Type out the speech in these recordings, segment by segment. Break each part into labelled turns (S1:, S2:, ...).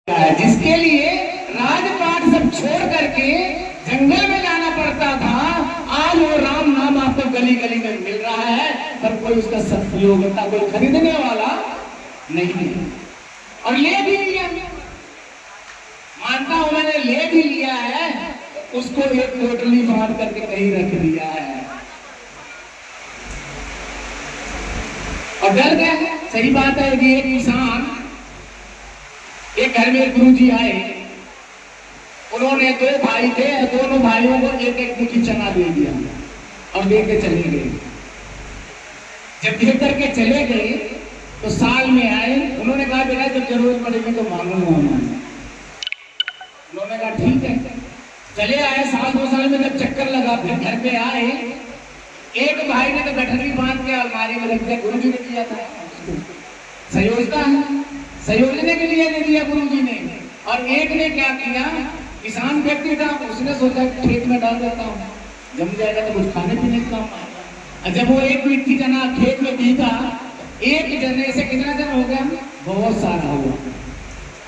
S1: जिसके लिए राजपाट सब छोड़ करके जंगल में जाना पड़ता था, आज वो राम नाम आपको गली गली में मिल रहा है, पर कोई उसका सदुपयोगिता कोई खरीदने वाला नहीं है। और ले भी लिया, मानता हूं मैंने ले भी लिया है, उसको एक पोटली बांध करके कहीं रख दिया है। और डर गया है। सही बात है कि एक किसान, एक घर में गुरुजी आए, उन्होंने दो भाई थे, दोनों भाइयों को एक एक मुट्ठी चना दे दिया और दे के चले गए। जब दे करके चले गए तो साल में आए, उन्होंने कहा बेटा जब जरूरत पड़ेगी तो मांगूंगा मैं। उन्होंने कहा ठीक है। चले आए, साल 2 साल में जब चक्कर लगा, फिर घर पे आए, एक भाई ने तो गठरी बांध के अलमारी में रख दिया, गुरुजी ने दिया था, संयोजता है, संयोजने के लिए दे दिया गुरुजी ने। और एक ने क्या किया, किसान व्यक्ति था, उसने सोचा खेत में डाल देता हूँ, जम जाएगा तो कुछ खाने पीने का काम आएगा। जब वो एक मिट्टी चना खेत में बीता, एक जने से कितना जन हो गया, बहुत सारा हुआ।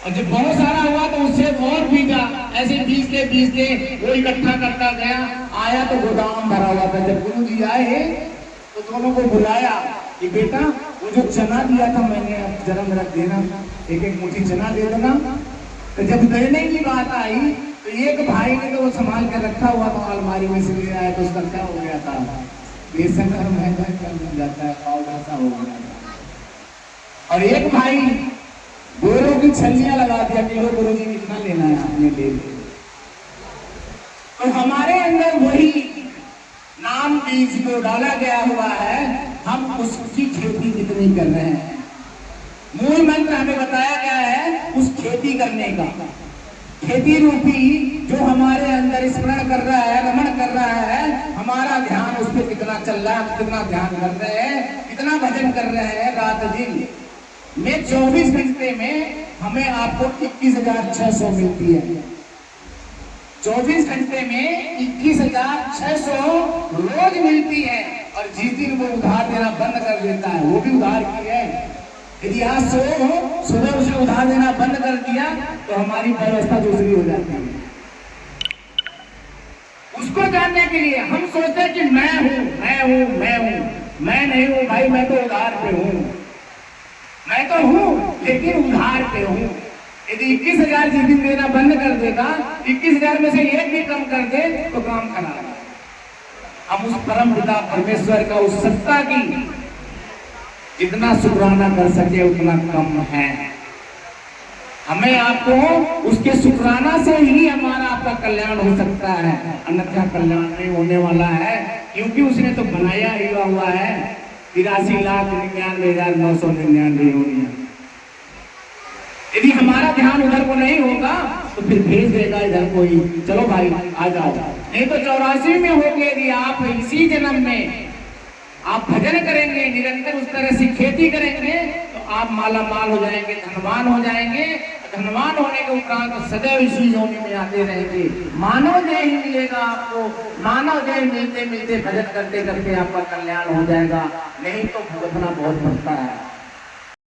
S1: और जब बहुत सारा हुआ तो उससे और बीजा, ऐसे बीजते वो इकट्ठा करता गया, आया तो गोदाम भरा हुआ था। जब गुरुजी आए तो दोनों को बुलाया कि बेटा वो जो चना दिया था मैंने, जन्म रख देना, एक एक मुट्ठी चना दे देना। तो जब देने की बात आई तो एक भाई ने तो वो संभाल के रखा हुआ था, अलमारी में से ले आया तो उसका क्या हो गया था, बेसन का महंगा मिल जाता है, पाउडर सा हो गया था। और एक भाई गोरों की छलियां लगा दिया कि लो गुरुजी कितना लेना है आपने ले लिया। तो हमारे अंदर वही नाम बीज को डाला गया हुआ है, हम उसकी खेती कितनी कर रहे हैं। मूल मंत्र हमें बताया गया है उस खेती करने का, खेती रूपी जो हमारे अंदर स्मरण कर रहा है, रमण कर रहा है, हमारा ध्यान उस पर कितना चल रहा है, कितना ध्यान कर रहे हैं, कितना भजन कर रहे हैं रात दिन में। 24 घंटे में हमें आपको 21,600 मिलती है। 24 घंटे में 21,600 रोज मिलती है। और जिस दिन वो उधार देना बंद कर देता है, वो भी उधार की है। यदि आज सुबह उसे उधार देना बंद कर दिया तो हमारी व्यवस्था दूसरी हो जाती है। उसको जानने के लिए हम सोचते हैं कि मैं नहीं हूं भाई, मैं तो उधार पे हूं, मैं तो हूं लेकिन उधार पे हूं। यदि 21,000 जिस दिन देना बंद कर देगा, 21,000 में से एक भी कम कर दे तो काम खराब। हम उस परम पिता परमेश्वर का, उस सत्ता की जितना शुक्राना कर सके उतना कम है। हमें आपको उसके शुक्राना से ही हमारा आपका कल्याण हो सकता है, अन्यथा कल्याण नहीं होने वाला है। क्योंकि उसने तो बनाया ही हुआ है 83,99,999 योनियां। यदि हमारा ध्यान उधर को नहीं होगा तो फिर भेज देगा इधर कोई, चलो भाई आ जाओ। नहीं तो 84 में होके यदि आप इसी जन्म में आप भजन करेंगे, निरंतर उस तरह से खेती करेंगे तो आप माला माल हो जाएंगे, धनवान हो जाएंगे। धनवान होने के उपरांत तो सदैव इसी योनि में आते रहेंगे। मानव देह ही मिलेगा आपको, मानव देह मिलते मिलते भजन करते करते आपका कल्याण हो जाएगा। नहीं तो भुगतना बहुत पड़ता है।